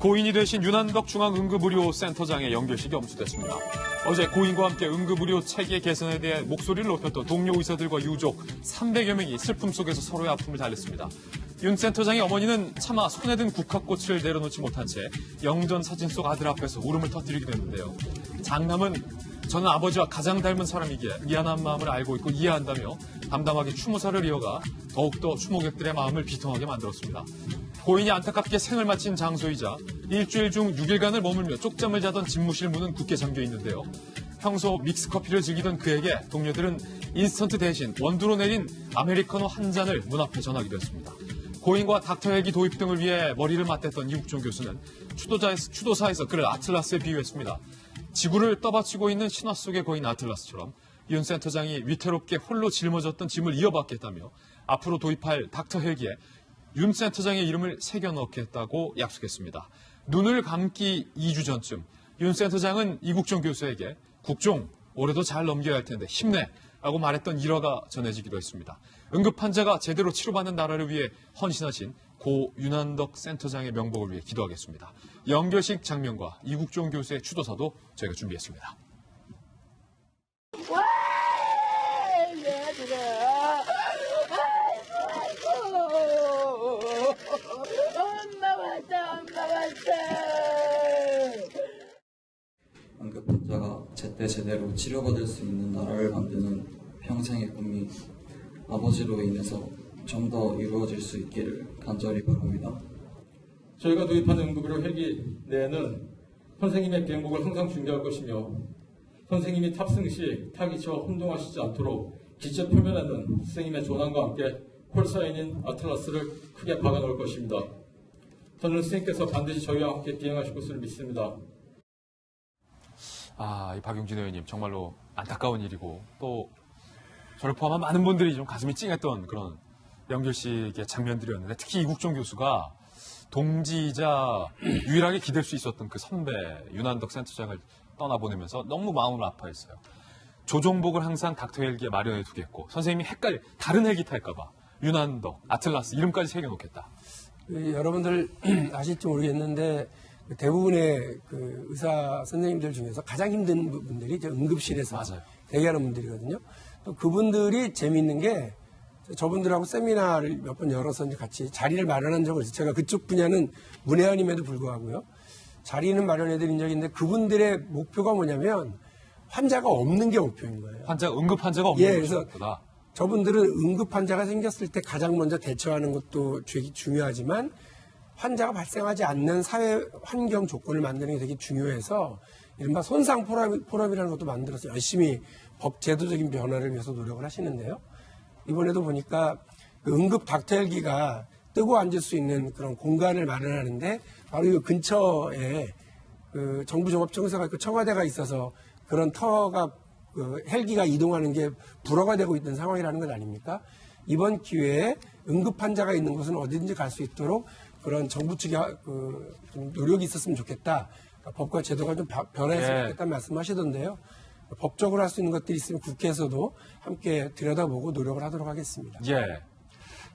고인이 되신 윤한덕 중앙응급의료센터장의 연결식이 엄수됐습니다. 어제 고인과 함께 응급의료 체계 개선에 대해 목소리를 높였던 동료 의사들과 유족 300여 명이 슬픔 속에서 서로의 아픔을 달랬습니다. 윤 센터장의 어머니는 차마 손에 든 국화꽃을 내려놓지 못한 채 영전 사진 속 아들 앞에서 울음을 터뜨리기도 했는데요. 장남은 저는 아버지와 가장 닮은 사람이기에 미안한 마음을 알고 있고 이해한다며 담담하게 추모사를 이어가 더욱더 추모객들의 마음을 비통하게 만들었습니다. 고인이 안타깝게 생을 마친 장소이자 일주일 중 6일간을 머물며 쪽잠을 자던 집무실 문은 굳게 잠겨 있는데요. 평소 믹스커피를 즐기던 그에게 동료들은 인스턴트 대신 원두로 내린 아메리카노 한 잔을 문 앞에 전하기도 했습니다. 고인과 닥터 헬기 도입 등을 위해 머리를 맞댔던 이국종 교수는 추도사에서 그를 아틀라스에 비유했습니다. 지구를 떠받치고 있는 신화 속의 거인 아틀라스처럼 윤 센터장이 위태롭게 홀로 짊어졌던 짐을 이어받겠다며 앞으로 도입할 닥터 헬기에 윤 센터장의 이름을 새겨넣겠다고 약속했습니다. 눈을 감기 2주 전쯤 윤 센터장은 이국종 교수에게 국종, 올해도 잘 넘겨야 할 텐데 힘내! 라고 말했던 일화가 전해지기도 했습니다. 응급환자가 제대로 치료받는 나라를 위해 헌신하신 고 윤한덕 센터장의 명복을 위해 기도하겠습니다. 연결식 장면과 이국종 교수의 추도사도 저희가 준비했습니다. 응급환자가 제때 제대로 치료받을 수 있는 나라를 만드는 평생의 꿈이 아버지로 인해서 좀 더 이루어질 수 있기를 간절히 바랍니다. 저희가 도입하는 응급의료 헬기 내에는 선생님의 계곡을 항상 준비할 것이며 선생님이 탑승 시 타기처 혼동하시지 않도록 기체 표면에는 선생님의 조난과 함께 콜사인인 아틀라스를 크게 박아놓을 것입니다. 저는 선생님께서 반드시 저희와 함께 비행하실 것을 믿습니다. 이 박용진 의원님 정말로 안타까운 일이고 또 저를 포함한 많은 분들이 좀 가슴이 찡했던 그런 연결식의 장면들이었는데 특히 이국종 교수가 동지이자 유일하게 기댈 수 있었던 그 선배 윤한덕 센터장을 떠나보내면서 너무 마음을 아파했어요. 조종복을 항상 닥터 헬기에 마련해 두겠고 선생님이 다른 헬기 탈까봐 윤한덕, 아틀라스 이름까지 새겨놓겠다. 여러분들 아실지 모르겠는데 대부분의 그 의사 선생님들 중에서 가장 힘든 분들이 이제 응급실에서 맞아요. 대기하는 분들이거든요. 또 그분들이 재미있는 게 저분들하고 세미나를 몇 번 열어서 이제 같이 자리를 마련한 적을 있어요. 제가 그쪽 분야는 문외한임에도 불구하고요. 자리는 마련해드린 적이 있는데 그분들의 목표가 뭐냐면 환자가 없는 게 목표인 거예요. 응급 환자가 없는 예, 그래서 것이구나. 저분들은 응급 환자가 생겼을 때 가장 먼저 대처하는 것도 되게 중요하지만 환자가 발생하지 않는 사회 환경 조건을 만드는 게 되게 중요해서 이른바 손상 포럼이라는 것도 만들어서 열심히 법 제도적인 변화를 위해서 노력을 하시는데요. 이번에도 보니까 그 응급 닥터 헬기가 뜨고 앉을 수 있는 그런 공간을 마련하는데 바로 이 근처에 그 정부종합청사가 있고 청와대가 있어서 그런 터가 그 헬기가 이동하는 게 불허가 되고 있는 상황이라는 것 아닙니까? 이번 기회에 응급 환자가 있는 곳은 어디든지 갈 수 있도록 그런 정부 측의 좀 노력이 있었으면 좋겠다. 그러니까 법과 제도가 좀 변화했으면 좋겠다는 말씀하시던데요. 법적으로 할 수 있는 것들이 있으면 국회에서도 함께 들여다보고 노력을 하도록 하겠습니다. 예.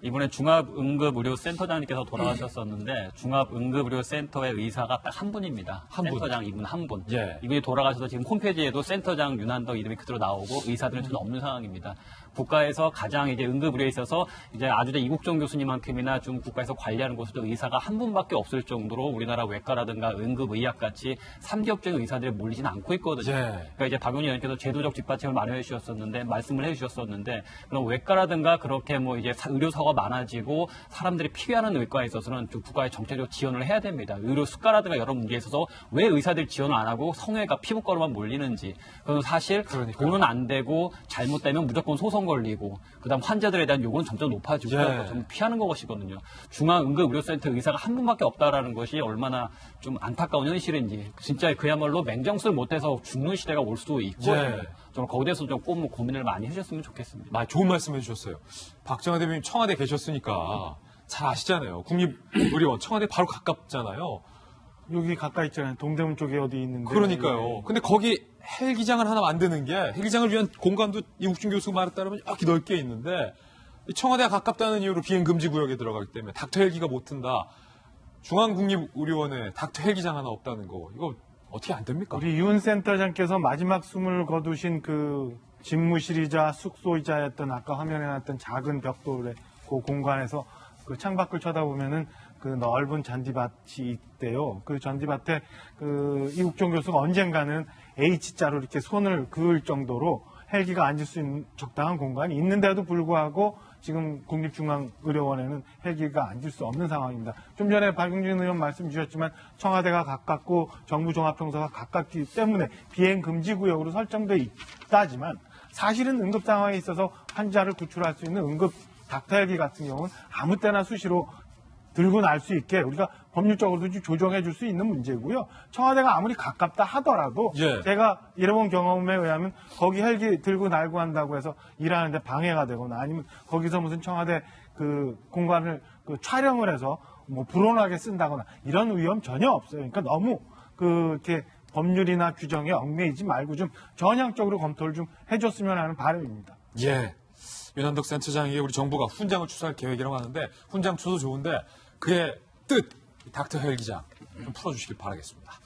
이번에 중앙응급의료센터장님께서 돌아가셨었는데 중앙응급의료센터의 의사가 딱 한 분입니다. 센터장 이분 한 분. 예. 이분이 돌아가셔서 지금 홈페이지에도 센터장 윤한덕 이름이 그대로 나오고 의사들은 전혀 없는 상황입니다. 국가에서 가장 이제 응급의료에 있어서 이제 아주대 이국종 교수님만큼이나 좀 국가에서 관리하는 곳에도 의사가 한 분밖에 없을 정도로 우리나라 외과라든가 응급의학 같이 3기업적인 의사들이 몰리지는 않고 있거든요. 예. 그러니까 이제 박용진 의원께서 제도적 뒷받침을 마련해 주셨었는데 말씀을 해 주셨었는데 그럼 외과라든가 그렇게 뭐 이제 의료 사고가 많아지고 사람들이 피해하는 의과에 있어서는 좀 국가의 정책적 지원을 해야 됩니다. 의료 수가라든가 여러 문제에 있어서 왜 의사들 지원을 안 하고 성형외과 피부과로만 몰리는지 그건 사실 돈은 안 되고 잘못되면 무조건 소송 걸리고 그다음 환자들에 대한 요구는 점점 높아지고 좀 피하는 것이거든요. 중앙응급의료센터 의사가 한 분밖에 없다라는 것이 얼마나 좀 안타까운 현실인지 진짜 그야말로 맹정수를 못해서 죽는 시대가 올 수도 있고 좀 거기에 대해서 좀 꼭 고민을 많이 해주셨으면 좋겠습니다. 좋은 말씀 해주셨어요. 박정환 대표님 청와대 계셨으니까 잘 아시잖아요. 국립의료원 청와대 바로 가깝잖아요. 여기 가까이 있잖아요. 동대문 쪽에 어디 있는데. 그러니까요. 근데 거기 헬기장을 하나 만드는 게 헬기장을 위한 공간도 이국준 교수가 말에 따르면 이렇게 넓게 있는데 청와대가 가깝다는 이유로 비행 금지 구역에 들어가기 때문에 닥터 헬기가 못 튼다. 중앙국립의료원에 닥터 헬기장 하나 없다는 거 이거 어떻게 안 됩니까? 우리 윤 센터장께서 마지막 숨을 거두신 그 집무실이자 숙소이자였던 아까 화면에 나왔던 작은 벽돌의 그 공간에서 그 창밖을 쳐다보면은 그 넓은 잔디밭이 있대요. 그 잔디밭에 그 이국종 교수가 언젠가는 H자로 이렇게 손을 그을 정도로 헬기가 앉을 수 있는 적당한 공간이 있는데도 불구하고 지금 국립중앙의료원에는 헬기가 앉을 수 없는 상황입니다. 좀 전에 박용진 의원 말씀 주셨지만 청와대가 가깝고 정부 종합청사가 가깝기 때문에 비행 금지 구역으로 설정돼 있다지만 사실은 응급 상황에 있어서 환자를 구출할 수 있는 응급 닥터 헬기 같은 경우는 아무 때나 수시로 들고 날 수 있게 우리가 법률적으로도 좀 조정해 줄 수 있는 문제고요. 청와대가 아무리 가깝다 하더라도 예. 제가 잃어본 경험에 의하면 거기 헬기 들고 날고 한다고 해서 일하는데 방해가 되거나 아니면 거기서 무슨 청와대 그 공간을 그 촬영을 해서 뭐 불온하게 쓴다거나 이런 위험 전혀 없어요. 그러니까 너무 이렇게 법률이나 규정에 얽매이지 말고 좀 전향적으로 검토를 좀 해줬으면 하는 바람입니다. 예. 윤한덕 센터장이 우리 정부가 훈장을 추수할 계획이라고 하는데 훈장 추수 좋은데 그의 뜻, 닥터 헬기장 좀 풀어주시길 바라겠습니다.